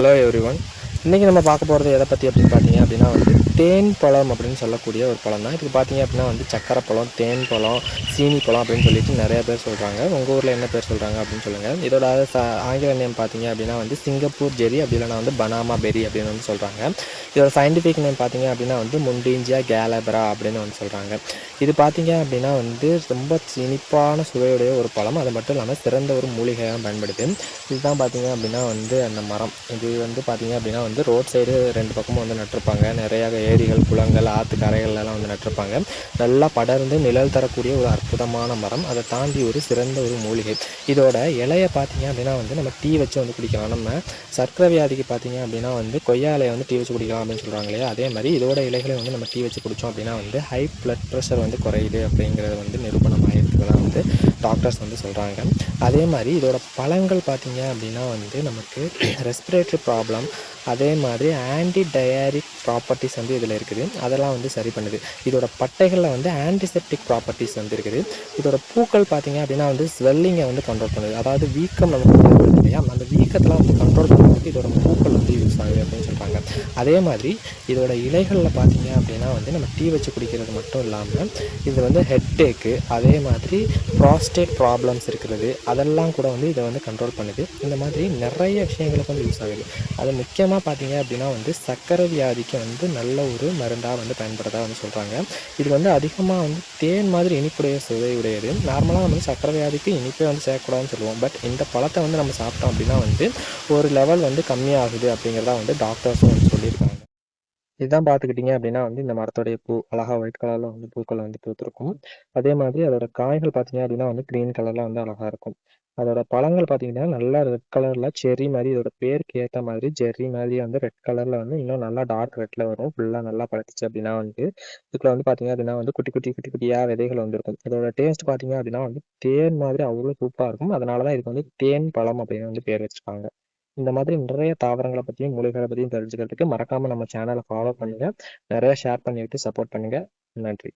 Hello everyone. இன்றைக்கி நம்ம பார்க்க போகிறது எதை பற்றி அப்படின்னு பார்த்தீங்க அப்படின்னா தேன் பழம் அப்படின்னு சொல்லக்கூடிய ஒரு பழம் தான். இதுக்கு பார்த்தீங்க அப்படின்னா சக்கரை பழம், தேன் பழம், சீனி பழம் அப்படின்னு சொல்லிட்டு நிறைய பேர் சொல்கிறாங்க. உங்கள் ஊரில் என்ன பேர் சொல்கிறாங்க அப்படின்னு சொல்லுங்கள். இதோட ஆங்கில நேம் பார்த்தீங்க அப்படின்னா சிங்கப்பூர் ஜெரி, அப்படி இல்லைனா பனாமா பெரி அப்படின்னு சொல்கிறாங்க. இதோட சயின்டிஃபிக் நேம் பார்த்தீங்க அப்படின்னா முண்டிஞ்சியா கேலபரா அப்படின்னு சொல்கிறாங்க. இது பார்த்தீங்க அப்படின்னா ரொம்ப இனிப்பான சுவையுடைய ஒரு பழம். அது மட்டும் இல்லாமல் சிறந்த ஒரு மூலிகையாக பயன்படுது. இதுதான் பார்த்தீங்க அப்படின்னா அந்த மரம். இது பார்த்தீங்க அப்படின்னா ரோட் சைடு 2 பக்கமும் நட்டிருப்பாங்க. நிறைய ஏரிகள், குளங்கள், ஆற்று கரைகள்லாம் நட்டிருப்பாங்க. நல்லா படர்ந்து நிழல் தரக்கூடிய ஒரு அற்புதமான மரம். அதை தாண்டி ஒரு சிறந்த ஒரு மூலிகை. இதோட இலையை பார்த்தீங்க அப்படின்னா நம்ம டீ வச்சு குடிக்கலாம். நம்ம சர்க்கரை வியாதிக்கு பார்த்தீங்க அப்படின்னா கொய்யா இலையை டீ வச்சு குடிக்கலாம் அப்படின்னு சொல்கிறாங்க இல்லையா, அதே மாதிரி இதோட இலைகளை நம்ம டீ வச்சு குடித்தோம் அப்படின்னா ஹை பிளட் ப்ரெஷர் குறையுது அப்படிங்கிறது நிரூபணம் ஆகிருக்கிறதா டாக்டர்ஸ் சொல்கிறாங்க. அதே மாதிரி இதோட பழங்கள் பார்த்தீங்க அப்படின்னா நமக்கு ரெஸ்பிரேட்டரி ப்ராப்ளம், அதே மாதிரி ஆன்டி டயாரிக் ப்ராப்பர்ட்டிஸ் இதில் இருக்குது. அதெல்லாம் சரி பண்ணுது. இதோட பட்டைகளில் ஆன்டிசெப்டிக் ப்ராப்பர்ட்டிஸ் இருக்குது. இதோட பூக்கள் பார்த்தீங்க அப்படின்னா ஸ்வெல்லிங்கை கண்ட்ரோல் பண்ணுது. அதாவது வீக்கம் நமக்கு வருது இல்லையா, அந்த வீக்கத்தெலாம் கண்ட்ரோல் பண்ணுறதுக்கு இதோட பூக்கள் யூஸ் ஆகுது அப்படின்னு சொல்கிறாங்க. அதே மாதிரி இதோட இலைகளில் பார்த்தீங்க அப்படின்னா நம்ம டீ வச்சு குடிக்கிறது மட்டும் இல்லாமல் இது ஹெட்டேக்கு, அதே மாதிரி ப்ராஸ்டேட் ப்ராப்ளம்ஸ் இருக்கிறது, அதெல்லாம் கூட இதை கண்ட்ரோல் பண்ணுது. இந்த மாதிரி நிறைய விஷயங்களுக்கு யூஸ் ஆகுது. அது முக்கியமாக பார்த்தீங்க அப்படின்னா சர்க்கரை வியாதிக்கு நல்ல ஒரு மருந்தாக பயன்படுறதா சொல்கிறாங்க. இது அதிகமாக தேன் மாதிரி இனிப்புடைய சுவையுடையது. நார்மலாக சர்க்கரை வியாதிக்கு இனிப்பே சேர்க்கக்கூடாதுன்னு சொல்லுவோம். பட் இந்த பழத்தை நம்ம சாப்பிட்டோம் அப்படின்னா ஒரு லெவல் கம்மியாகுது அப்படிங்கிறதா டாக்டர்ஸும் சொல்லியிருக்காங்க. இதுதான் பார்த்துக்கிட்டிங்க அப்படின்னா இந்த மரத்தோடைய பூ அழகாக ஒயிட் கலரில் பூக்கள் பூத்திருக்கும். அதே மாதிரி அதோட காய்கள் பார்த்தீங்க அப்படின்னா க்ரீன் கலரில் அழகாக இருக்கும். அதோட பழங்கள் பார்த்தீங்கன்னா நல்லா ரெட் கலரில் செர்ரி மாதிரி, இதோட பேருக்கு ஏற்ற மாதிரி ஜெர்ரி மாதிரி ரெட் கலரில் இன்னும் நல்லா டார்க் ரெட்டில் வரும். ஃபுல்லாக நல்லா பழத்துச்சு அப்படின்னா இதுக்குள்ள பார்த்தீங்க அப்படின்னா குட்டி குட்டி குட்டி குட்டியாக விதைகள் இருக்கும். இதோட டேஸ்ட் பார்த்தீங்க அப்படின்னா தேன் மாதிரி அவ்வளோ சூப்பராக இருக்கும். அதனால தான் இதுக்கு தேன் பழம் அப்படின்னு பேர் வச்சுருக்காங்க. இந்த மாதிரி நிறைய தாவரங்களை பற்றியும் மூலிகைகளை பற்றியும் தெரிஞ்சுக்கிறதுக்கு மறக்காமல் நம்ம சேனலை ஃபாலோ பண்ணுங்கள். நிறைய ஷேர் பண்ணிவிட்டு சப்போர்ட் பண்ணுங்கள். நன்றி.